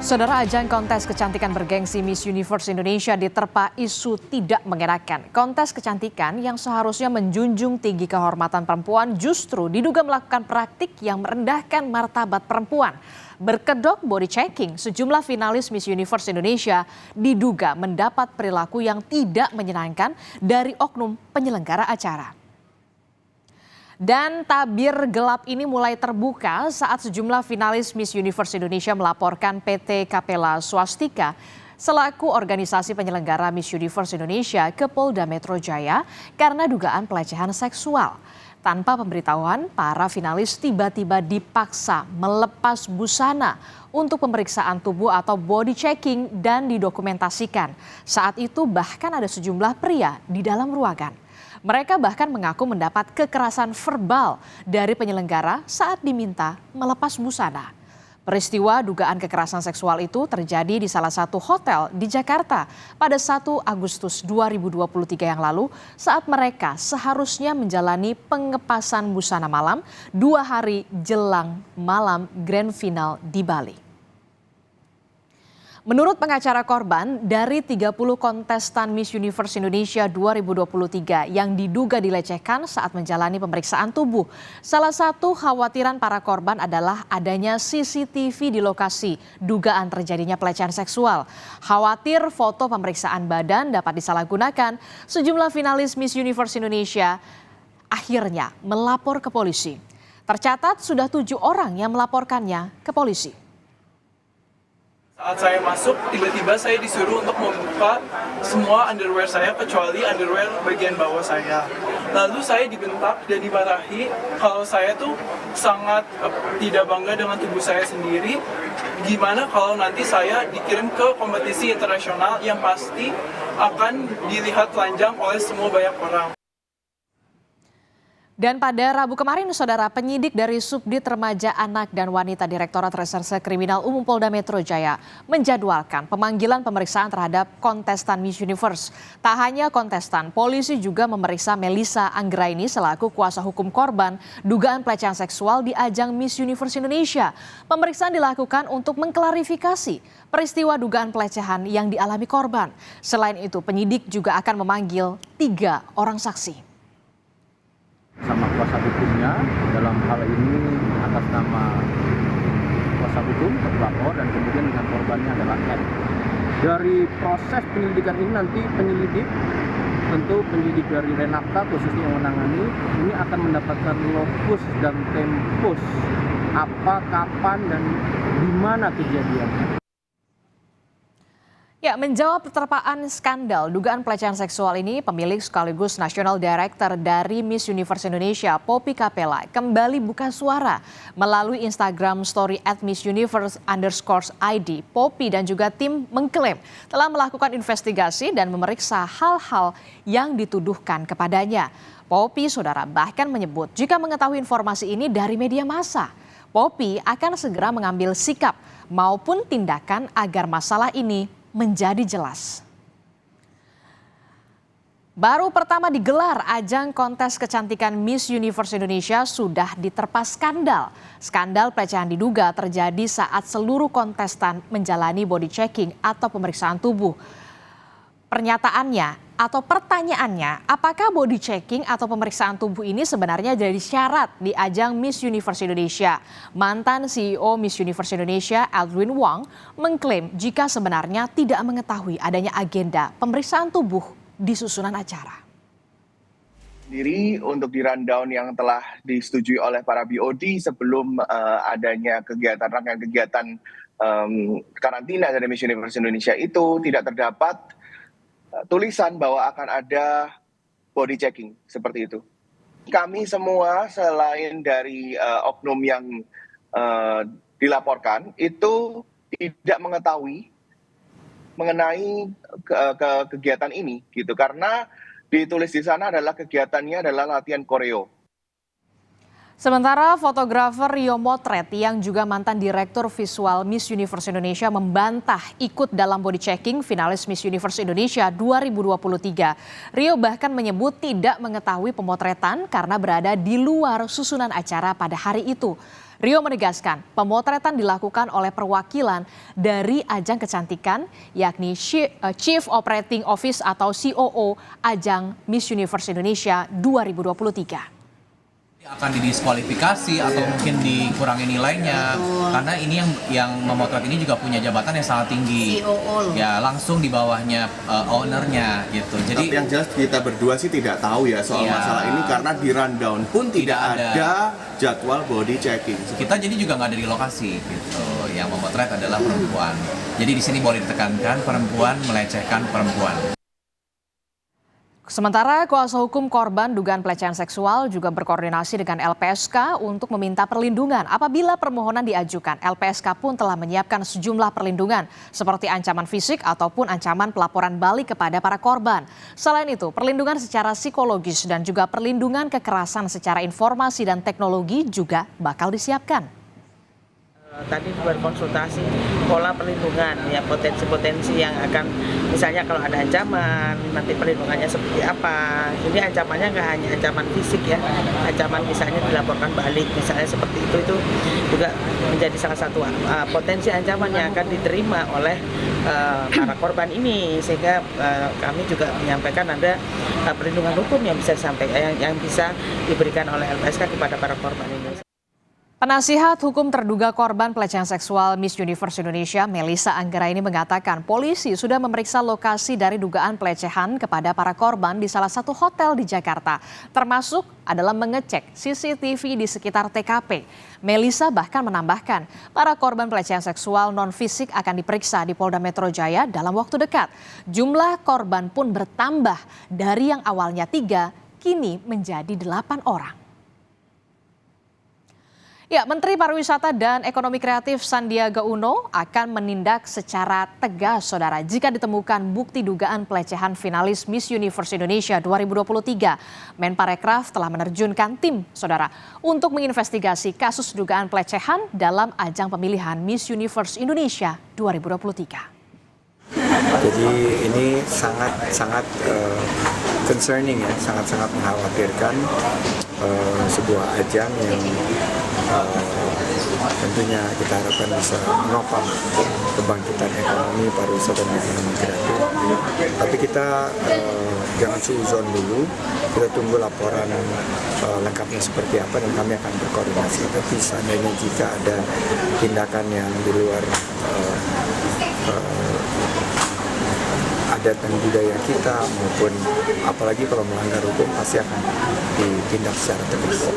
Saudara, ajang kontes kecantikan bergengsi Miss Universe Indonesia diterpa isu tidak mengenakan. Kontes kecantikan yang seharusnya menjunjung tinggi kehormatan perempuan justru diduga melakukan praktik yang merendahkan martabat perempuan. Berkedok body checking, sejumlah finalis Miss Universe Indonesia diduga mendapat perilaku yang tidak menyenangkan dari oknum penyelenggara acara. Dan tabir gelap ini mulai terbuka saat sejumlah finalis Miss Universe Indonesia melaporkan PT Capella Swastika selaku organisasi penyelenggara Miss Universe Indonesia ke Polda Metro Jaya karena dugaan pelecehan seksual. Tanpa pemberitahuan, para finalis tiba-tiba dipaksa melepas busana untuk pemeriksaan tubuh atau body checking dan didokumentasikan. Saat itu bahkan ada sejumlah pria di dalam ruangan. Mereka bahkan mengaku mendapat kekerasan verbal dari penyelenggara saat diminta melepas busana. Peristiwa dugaan kekerasan seksual itu terjadi di salah satu hotel di Jakarta pada 1 Agustus 2023 yang lalu saat mereka seharusnya menjalani pengepasan busana malam 2 hari jelang malam grand final di Bali. Menurut pengacara korban, dari 30 kontestan Miss Universe Indonesia 2023 yang diduga dilecehkan saat menjalani pemeriksaan tubuh, salah satu khawatiran para korban adalah adanya CCTV di lokasi dugaan terjadinya pelecehan seksual. Khawatir foto pemeriksaan badan dapat disalahgunakan, sejumlah finalis Miss Universe Indonesia akhirnya melapor ke polisi. Tercatat sudah 7 orang yang melaporkannya ke polisi. Saat saya masuk, tiba-tiba saya disuruh untuk membuka semua underwear saya kecuali underwear bagian bawah saya. Lalu saya dibentak dan dimarahi kalau saya tuh sangat tidak bangga dengan tubuh saya sendiri. Gimana kalau nanti saya dikirim ke kompetisi internasional yang pasti akan dilihat telanjang oleh semua banyak orang. Dan pada Rabu kemarin, saudara, penyidik dari Subdit Remaja Anak dan Wanita Direktorat Reserse Kriminal Umum Polda Metro Jaya menjadwalkan pemanggilan pemeriksaan terhadap kontestan Miss Universe. Tak hanya kontestan, polisi juga memeriksa Melissa Anggraini selaku kuasa hukum korban dugaan pelecehan seksual di ajang Miss Universe Indonesia. Pemeriksaan dilakukan untuk mengklarifikasi peristiwa dugaan pelecehan yang dialami korban. Selain itu, penyidik juga akan memanggil 3 orang saksi. Sama kuasa hukumnya dalam hal ini atas nama kuasa hukum terlapor dan kemudian dengan korbannya adalah N. Dari proses penyelidikan ini nanti penyelidik dari Renata khususnya yang menangani ini akan mendapatkan lokus dan tempus apa, kapan dan di mana kejadiannya. Ya, menjawab terpaan skandal dugaan pelecehan seksual ini, pemilik sekaligus National Director dari Miss Universe Indonesia, Poppy Capella, kembali buka suara melalui Instagram story @MissUniverse_ID. Poppy dan juga tim mengklaim telah melakukan investigasi dan memeriksa hal-hal yang dituduhkan kepadanya. Poppy, saudara, bahkan menyebut jika mengetahui informasi ini dari media massa, Poppy akan segera mengambil sikap maupun tindakan agar masalah ini menjadi jelas. Baru pertama digelar ajang kontes kecantikan Miss Universe Indonesia sudah diterpa skandal. Skandal pelecehan diduga terjadi saat seluruh kontestan menjalani body checking atau pemeriksaan tubuh. Pertanyaannya, apakah body checking atau pemeriksaan tubuh ini sebenarnya jadi syarat di ajang Miss Universe Indonesia? Mantan CEO Miss Universe Indonesia, Aldwin Wang, mengklaim jika sebenarnya tidak mengetahui adanya agenda pemeriksaan tubuh di susunan acara. Diri untuk di rundown yang telah disetujui oleh para BOD sebelum adanya rangkaian kegiatan karantina dari Miss Universe Indonesia itu tidak terdapat tulisan bahwa akan ada body checking seperti itu. Kami semua selain dari oknum yang dilaporkan itu tidak mengetahui mengenai kegiatan ini gitu, karena ditulis di sana adalah kegiatannya adalah latihan koreo. Sementara fotografer Rio Motret yang juga mantan direktur visual Miss Universe Indonesia membantah ikut dalam body checking finalis Miss Universe Indonesia 2023. Rio bahkan menyebut tidak mengetahui pemotretan karena berada di luar susunan acara pada hari itu. Rio menegaskan pemotretan dilakukan oleh perwakilan dari ajang kecantikan yakni Chief Operating Office atau COO ajang Miss Universe Indonesia 2023. Akan didiskualifikasi atau mungkin dikurangi nilainya karena ini yang memotret ini juga punya jabatan yang sangat tinggi. COO loh. Ya langsung di bawahnya ownernya gitu. Jadi tapi yang jelas kita berdua sih tidak tahu ya soal masalah ini karena di rundown pun tidak ada jadwal body checking. kita jadi juga nggak ada di lokasi gitu. Yang memotret adalah perempuan. Jadi di sini boleh ditekankan perempuan melecehkan perempuan. Sementara kuasa hukum korban dugaan pelecehan seksual juga berkoordinasi dengan LPSK untuk meminta perlindungan. Apabila permohonan diajukan, LPSK pun telah menyiapkan sejumlah perlindungan seperti ancaman fisik ataupun ancaman pelaporan balik kepada para korban. Selain itu, perlindungan secara psikologis dan juga perlindungan kekerasan secara informasi dan teknologi juga bakal disiapkan. Tadi berkonsultasi pola perlindungan ya, potensi-potensi yang akan misalnya kalau ada ancaman nanti perlindungannya seperti apa. Ini ancamannya nggak hanya ancaman fisik ya, ancaman misalnya dilaporkan balik misalnya seperti itu juga menjadi salah satu potensi ancaman yang akan diterima oleh para korban ini, sehingga kami juga menyampaikan ada perlindungan hukum yang bisa yang bisa diberikan oleh LPSK kepada para korban ini. Penasihat hukum terduga korban pelecehan seksual Miss Universe Indonesia, Melissa Anggraini mengatakan polisi sudah memeriksa lokasi dari dugaan pelecehan kepada para korban di salah satu hotel di Jakarta, termasuk adalah mengecek CCTV di sekitar TKP. Melissa bahkan menambahkan, para korban pelecehan seksual non-fisik akan diperiksa di Polda Metro Jaya dalam waktu dekat. Jumlah korban pun bertambah dari yang awalnya 3, kini menjadi 8 orang. Ya, Menteri Pariwisata dan Ekonomi Kreatif Sandiaga Uno akan menindak secara tegas, saudara, jika ditemukan bukti dugaan pelecehan finalis Miss Universe Indonesia 2023. Menparekraf telah menerjunkan tim, saudara, untuk menginvestigasi kasus dugaan pelecehan dalam ajang pemilihan Miss Universe Indonesia 2023. Jadi ini sangat concerning ya, sangat mengkhawatirkan sebuah ajang yang tentunya kita harapkan bisa menopang kebangkitan ekonomi, pariwisata dan ekonomi kreatif. Tapi kita jangan suuzon dulu, kita tunggu laporan lengkapnya seperti apa dan kami akan berkoordinasi. Tapi seandainya jika ada tindakan yang di luar adat dan budaya kita maupun apalagi kalau melanggar hukum pasti akan ditindak secara tegas.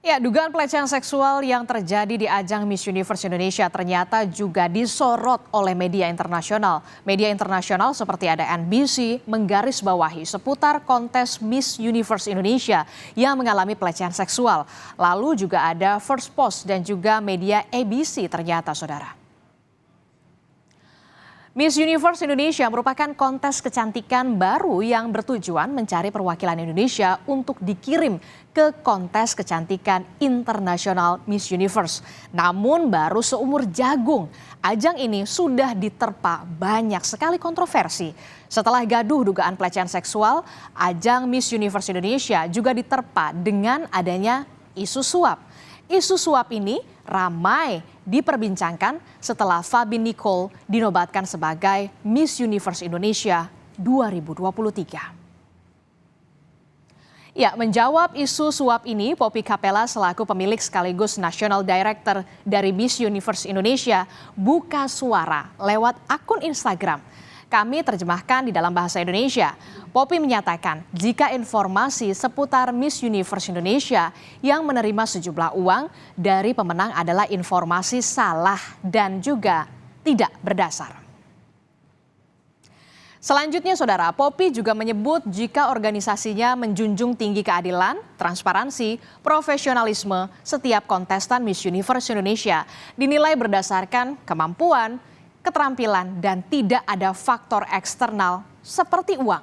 Ya, dugaan pelecehan seksual yang terjadi di ajang Miss Universe Indonesia ternyata juga disorot oleh media internasional. Media internasional seperti ada NBC menggarisbawahi seputar kontes Miss Universe Indonesia yang mengalami pelecehan seksual. Lalu juga ada First Post dan juga media ABC ternyata, saudara. Miss Universe Indonesia merupakan kontes kecantikan baru yang bertujuan mencari perwakilan Indonesia untuk dikirim ke kontes kecantikan internasional Miss Universe. Namun baru seumur jagung, ajang ini sudah diterpa banyak sekali kontroversi. Setelah gaduh dugaan pelecehan seksual, ajang Miss Universe Indonesia juga diterpa dengan adanya isu suap. Isu suap ini ramai diperbincangkan setelah Fabi Nicole dinobatkan sebagai Miss Universe Indonesia 2023. Ya, menjawab isu suap ini, Poppy Capella selaku pemilik sekaligus National Director dari Miss Universe Indonesia buka suara lewat akun Instagram. Kami terjemahkan di dalam bahasa Indonesia. Poppy menyatakan jika informasi seputar Miss Universe Indonesia yang menerima sejumlah uang dari pemenang adalah informasi salah dan juga tidak berdasar. Selanjutnya, saudara, Poppy juga menyebut jika organisasinya menjunjung tinggi keadilan, transparansi, profesionalisme setiap kontestan Miss Universe Indonesia dinilai berdasarkan kemampuan, keterampilan, dan tidak ada faktor eksternal seperti uang.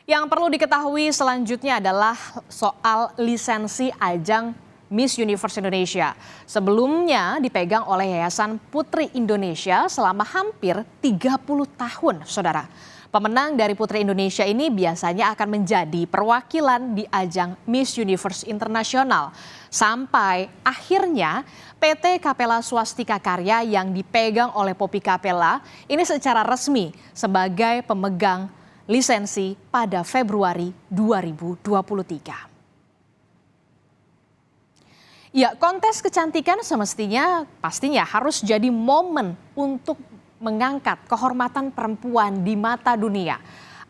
Yang perlu diketahui selanjutnya adalah soal lisensi ajang Miss Universe Indonesia. Sebelumnya dipegang oleh Yayasan Putri Indonesia selama hampir 30 tahun, saudara. Pemenang dari Putri Indonesia ini biasanya akan menjadi perwakilan di ajang Miss Universe Internasional. Sampai akhirnya PT Capella Swastika Karya yang dipegang oleh Poppy Capella ini secara resmi sebagai pemegang lisensi pada Februari 2023. Ya, kontes kecantikan pastinya harus jadi momen untuk mengangkat kehormatan perempuan di mata dunia.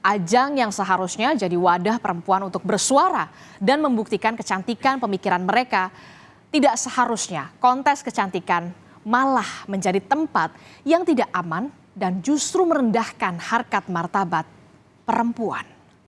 Ajang yang seharusnya jadi wadah perempuan untuk bersuara dan membuktikan kecantikan pemikiran mereka, tidak seharusnya kontes kecantikan malah menjadi tempat yang tidak aman dan justru merendahkan harkat martabat perempuan.